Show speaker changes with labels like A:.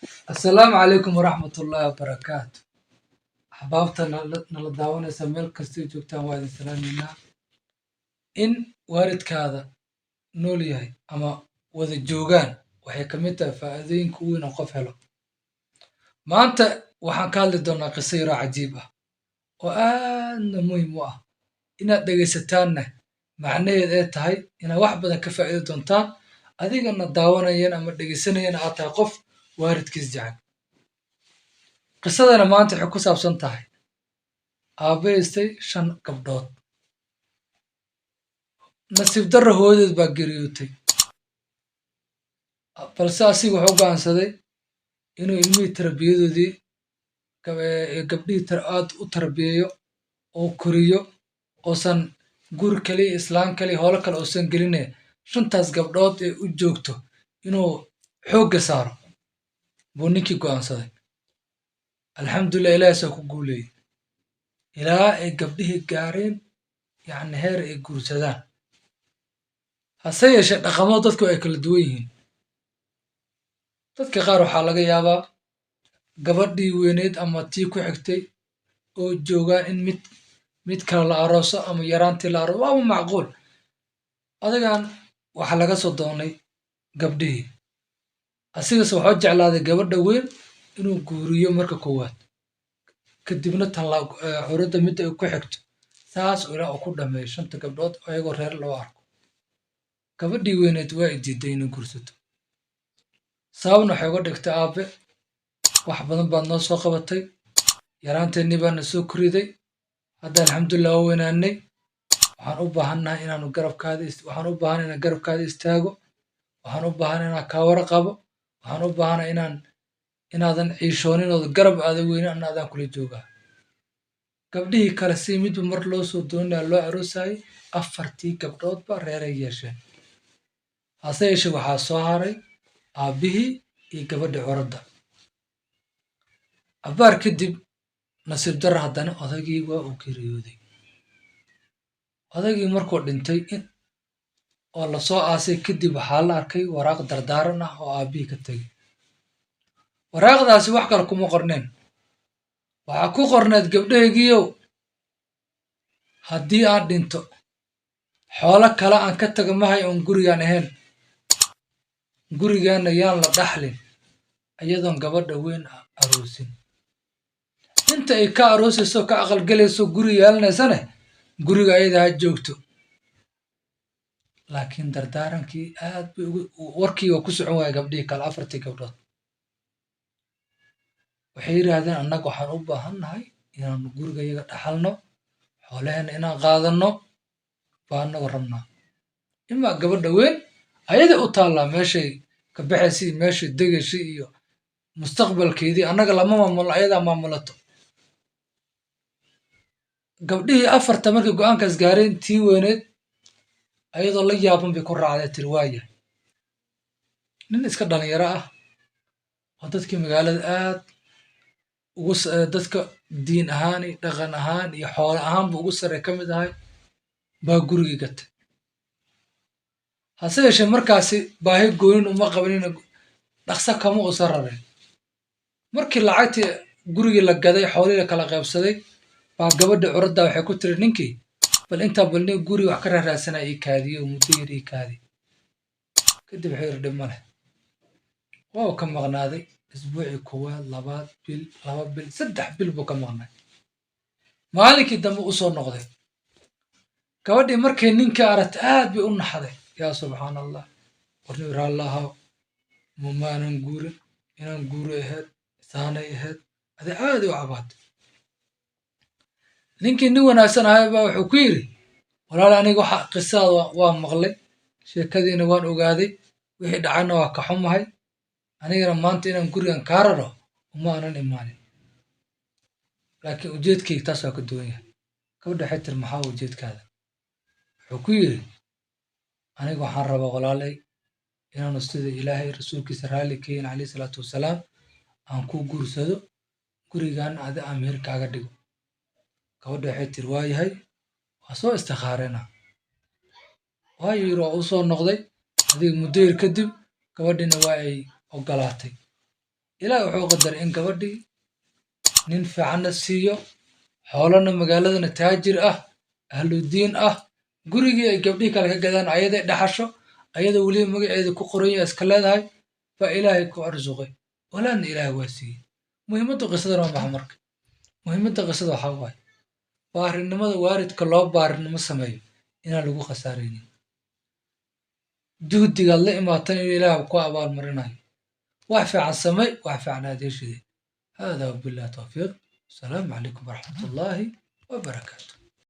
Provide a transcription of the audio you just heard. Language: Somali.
A: السلام عليكم ورحمة الله وبركاته. أحبابتا نala daawanaysa meel kastay joogtaan waa idin salaameynaa. In waalidkaada nool yahay ama wada joogaan waxay ka mid tahay faa'iidooyinka ugu weyn oo qof helo. Maanta waxaan ka hadli doonaa qiso yar oo cajiib ah oo aadna muhiim u ah inaad dhegaysataanna macnaheed ay tahay inaad wax badan ka faa'iidi doontaan adigana daawanayana ama dhegaysanayana aad tahay qof waalidkiis jecel. Qisadana maanta waxay ku saabsan tahay aabe haystay 5 gabdhood. Nasiib darro hooyadeed baa geeriyootay, balse asiga wuxuu go'aansaday inuu ilmihii tarbiyadoodii gabdhihii aad u tarbiyeeyo oo koriyo oosan guri kaliya islaan kaliya howlo kale uusan geline 5taas gabdhood ee u joogto inuu xoogga saaro buu ninkii go'aansaday. Alxamdulillah Ilaahay saa ku guuleeyey ilaa ay gabdhihii gaareen heer ay guursadaan. Hase yeeshee dhaqamo dadku ay kala duwan yihiin. Dadka qaar waxaa laga yaabaa gabadhii weyneyd ama tii ku xigtay oo joogaan in mid kale la arooso ama yaraantii la arooso waa macquul. Adagaan waxaa laga soo doonay gabdhihii, asigase wuxuu jeclaaday gabadha weyn inuu guuriyo marka koowaad, kadibna curadda midda ay ku xigto saas ilaa uu ku dhameeyo 5 gabdhood ayagoo reer loo arko. Gabadhii weyneyd waa ay diiday inay guursato, sababna waxay uga dhigtay aabe wax badan baad noo soo qabatay, yaraanteennii baana soo koriday, hadda alxamdulillah waa weynaanay, waxaan u baahannahay inaan garabkaada istaago, waxaan u baahanahay inaan kaa warqabo, waxaan u baahanahay inaadan ciishoonin oo garab aada weynin anna adaan kula joogaa. Gabdhihii kale si midba mar loo soo doonaya loo aroosayay 4tii gabdhoodba reeray yeesheen. Hase yeeshee waxaa soo haray aabbihii iyo gabadhii curadda. Abbaar kadib nasiib darro haddana odaygii waa uu geeriyooday. Odaygii markuu dhintay oo la soo aasay kadib waxaa la arkay waraaq dardaaran ah oo aabbihii ka tegey. Waraaqdaasi wax kale kuma qorneen, waxaa ku qorneed gabdhahaygiiyow haddii aan dhinto xoolo kale aan ka tago mahay oon gurigaan ahayn, gurigaanna yaan la dhaxlin iyadoon gabadha weyn aroosin. Inta ay ka aroosayso ka aqalgalayso guri yeelanaysane guriga ayada ha joogto. Laakiin dardaarankii aad bay warkii waa ku socon waaya gabdhihii kale 4tii gabdhood. Waxay yidhaahdeen annaga waxaan u baahannahay inaanu gurigayaga dhaxalno, xoolaheena inaan qaadanno baa annagu rabnaa. Imaa gabadha weyn ayaday u taallaa meeshay ka baxaysa iyo meeshay degaysay iyo mustaqbalkeedii annaga lama maamulno, ayadaa maamulato. Gabdhihii 4ta markay go'aankaas gaareen tii weyneed ayadoo la yaaban bay ku raacday tiri waaya. Nin iska dhalinyaro ah oo dadkii magaalada aad dadka diin ahaan iyo dhaqan ahaan iyo xoolo ahaanba ugu sarreeya ka mid ahay baa gurigii gatay. Hase yeeshee markaasi baahi goonin uma qabanina dhaqso kama uusan rarin. Markii lacagtii gurigii la gaday xoolihii la kala qaybsaday baa gabadha curadda waxay ku tiri ninkii bal intaa nin guriga wax ka raaraadsana ii kaadiyo muddo yar ii kaadi. Kadib wuxuu yidhi dhib ma leh. Waa uu ka maqnaaday isbuucii koowaad, 2 bil, 2 bil, 3 bil buu ka maqnay. Maalinkii dambe u soo noqday. Gabadhii markay ninkii aragtay aad bay u naxday. Yaa subxaan allah, warni raallahaw maanan guurin, inaan guuro ahayd, isaanay ahayd, adi aad u cabaatay. Ninkii nin wanaagsan ahay baa wuxuu ku yidhi walaal aniga waxa qisada waa maqlay, sheekadiina waan ogaaday, wixii dhacayna waa ka xumahay, anigana maanta inaan gurigan kaa raro uma aanan imaanin, laakiin ujeedkayga taas waa ka duwan yahay. Gabadha waxay tiri maxaa ujeedkaada? Wuxuu ku yidhi aniga waxaan rabaa walaalay inaanu sida ilaahay rasuulkiisa raalli ka yihiin calayhi salaatu wasalaam aan ku guursado, gurigaana adi aan meher kaaga dhigo. Gabadha waxay tiri waa yahay, waa soo istikhaarena. Waayo yiri waa u soo noqday adiga muddo yar kadib gabadhiina waa ay ogolaatay. ilaahay wuxuu qadaray in gabadhii nin fiicanna siiyo, xoolana magaaladana taajir ah, ahludiin ah, gurigii ay gabdhihii kale ka gadaan ayaday dhaxasho, ayadoo weliba magaceeda ku qoran yahay iska leedahay, baa ilaahay ku arsuqay. walaadna ilaahay waa siiyey. muhiimadda qisadan waa maxa marka? muhiimadda qisada waxaa waaye baarinimada waalidka loo baarinimo sameeyo inaan lagu khasaaraynin. juhdigaad la imaatan inuu ilaah ku abaalmarinayo. wax fiican samey, wax fiican adeeshide. hada wabillahi tawfiiq. asalaamu calaykum waraxmatullaahi wabarakaatu.